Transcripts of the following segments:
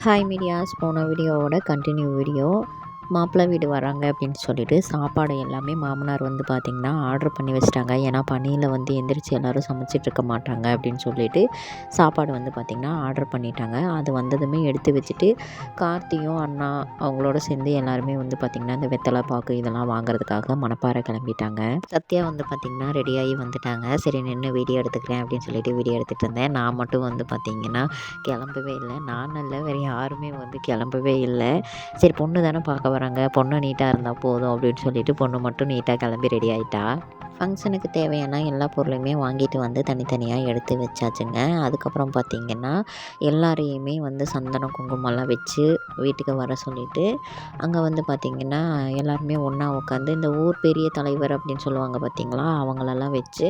Hi medias, போன வீடியோவோட continue video. மாப்பிள்ளை வீடு வராங்க அப்படின்னு சொல்லிட்டு சாப்பாடு எல்லாமே மாமனார் வந்து பார்த்திங்கன்னா ஆர்டர் பண்ணி வச்சிட்டாங்க. ஏன்னா பனியில் வந்து எந்திரிச்சு எல்லோரும் சமைச்சிட்ருக்க மாட்டாங்க அப்படின்னு சொல்லிட்டு சாப்பாடு வந்து பார்த்திங்கன்னா ஆர்டர் பண்ணிட்டாங்க. அது வந்ததுமே எடுத்து வச்சுட்டு கார்த்தியும் அண்ணா அவங்களோட சேர்ந்து எல்லாருமே வந்து பார்த்திங்கன்னா இந்த வெத்தலை பாக்கு இதெல்லாம் வாங்குறதுக்காக மணப்பாறை கிளம்பிட்டாங்க. சத்யா வந்து பார்த்திங்கன்னா ரெடியாகி வந்துட்டாங்க. சரி நின்று வீடியோ எடுத்துக்கிறேன் அப்படின்னு சொல்லிட்டு வீடியோ எடுத்துகிட்டு இருந்தேன். நான் மட்டும் வந்து பார்த்திங்கன்னா கிளம்பவே இல்லை. நான் இல்லை, வேறு யாருமே வந்து கிளம்பவே இல்லை. சரி பொண்ணு தானே பார்க்க வராங்க, பொண்ணு நீட்டாக இருந்தால் போதும் அப்படின்னு சொல்லிட்டு பொண்ணு மட்டும் நீட்டாக கிளம்பி ரெடி ஆகிட்டா. ஃபங்க்ஷனுக்கு தேவையான எல்லா பொருளையுமே வாங்கிட்டு வந்து தனித்தனியாக எடுத்து வச்சாச்சுங்க. அதுக்கப்புறம் பார்த்திங்கன்னா எல்லாரையுமே வந்து சந்தனம் குங்குமம்லாம் வச்சு வீட்டுக்கு வர சொல்லிவிட்டு அங்கே வந்து பார்த்திங்கன்னா எல்லாருமே ஒன்றா உட்காந்து இந்த ஊர் பெரிய தலைவர் அப்படின்னு சொல்லுவாங்க பார்த்திங்களா, அவங்களெல்லாம் வச்சு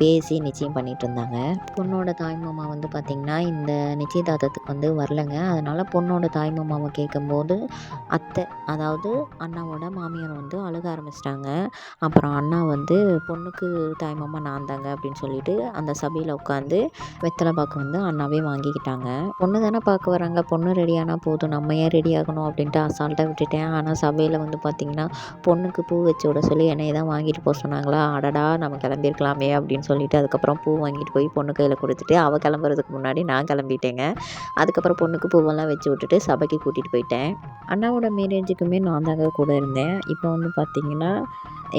பேசி நிச்சயம் பண்ணிகிட்டு இருந்தாங்க. பொண்ணோட தாய்மாமா வந்து பார்த்திங்கன்னா இந்த நிச்சயதார்த்தத்துக்கு வந்து வரலைங்க. அதனால் பொண்ணோட தாய்மாமாவை கேட்கும்போது அத்தை, அதாவது அண்ணாவோட மாமியார் வந்து அழுக ஆரம்பிச்சிட்டாங்க. அப்புறம் அண்ணா வந்து பொண்ணுக்கு தாய்மாமா நான் தாங்க அப்படின்னு சொல்லிட்டு அந்த சபையில் உட்காந்து வெத்தலை பாக்கு வந்து அண்ணாவே வாங்கிக்கிட்டாங்க. பொண்ணு தானே பார்க்க வராங்க, பொண்ணு ரெடியானால் போதும், நம்ம ஏன் ரெடி ஆகணும் அப்படின்ட்டு அசால்ட்டாக விட்டுட்டேன். ஆனால் சபையில் வந்து பார்த்திங்கன்னா பொண்ணுக்கு பூ வச்சு விட சொல்லி என்னையை தான் வாங்கிட்டு போக சொன்னாங்களா. அடடா நம்ம கிளம்பியிருக்கலாமே அப்படின்னு சொல்லிட்டு அதுக்கப்புறம் பூ வாங்கிட்டு போய் பொண்ணு கையில் கொடுத்துட்டு அவள் கிளம்புறதுக்கு முன்னாடி நான் கிளம்பிட்டேங்க. அதுக்கப்புறம் பொண்ணுக்கு பூவெல்லாம் வச்சு விட்டுட்டு சபைக்கு கூட்டிகிட்டு போயிட்டேன். அண்ணாவோட மேரேஜுக்குமே நான் தாங்க கூட இருந்தேன். இப்போ வந்து பார்த்திங்கன்னா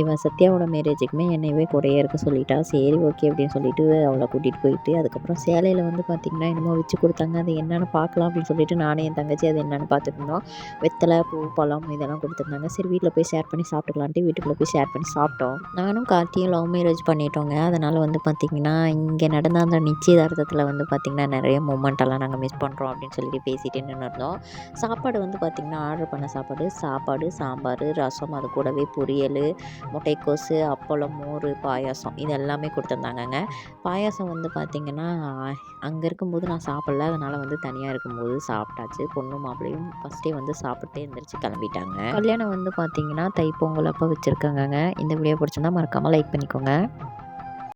இவன் சத்யாவோட மேரேஜுக்குமே என்னையவே கூடயே இருக்க சொல்லிட்டா. சரி ஓகே அப்படின்னு சொல்லிட்டு அவளை கூட்டிகிட்டு போயிட்டு அதுக்கப்புறம் சேலையில் வந்து பார்த்திங்கன்னா என்னமோ வச்சு கொடுத்தாங்க. அது என்னென்னு பார்க்கலாம் அப்படின்னு சொல்லிட்டு நானே என் தங்கச்சி அது என்னென்னு பார்த்துட்டு இருந்தோம். வெத்தலை பூ பழம் இதெல்லாம் கொடுத்துருந்தாங்க. சரி வீட்டில் போய் ஷேர் பண்ணி சாப்பிட்டுக்கலான்ட்டு வீட்டுக்குள்ளே போய் ஷேர் பண்ணி சாப்பிட்டோம். நானும் கார்த்தியும் லவ் மேரேஜ் பண்ணிட்டோங்க. அதனால் வந்து பார்த்திங்கன்னா இங்கே நடந்த அந்த நிச்சயதார்த்தத்தில் வந்து பார்த்திங்கன்னா நிறைய மூமெண்ட்டெல்லாம் நாங்கள் மிஸ் பண்ணுறோம் அப்படின்னு சொல்லிட்டு பேசிகிட்டே நின்று இருந்தோம். சாப்பாடு வந்து பார்த்திங்கன்னா ஆர்டர் பண்ண சாப்பாடு சாம்பார் ரசம், அது கூடவே பொரியல், முட்டைக்கோசு, அப்பளம், மோர், பாயாசம் இது எல்லாமே கொடுத்துருந்தாங்கங்க. பாயாசம் வந்து பார்த்திங்கன்னா அங்கே இருக்கும்போது நான் சாப்பிடல, அதனால் வந்து தனியாக இருக்கும்போது சாப்பிட்டாச்சு. பொண்ணு மாப்பிள்ளையும் ஃபஸ்ட்டே வந்து சாப்பிட்டு எழுந்திரிச்சு கிளம்பிட்டாங்க. கல்யாணம் வந்து பார்த்திங்கன்னா தைப்பொங்கல் அப்போ வச்சுருக்காங்கங்க. இந்த வீடியோ பிடிச்சிருந்தா மறக்காமல் லைக் பண்ணிக்கோங்க.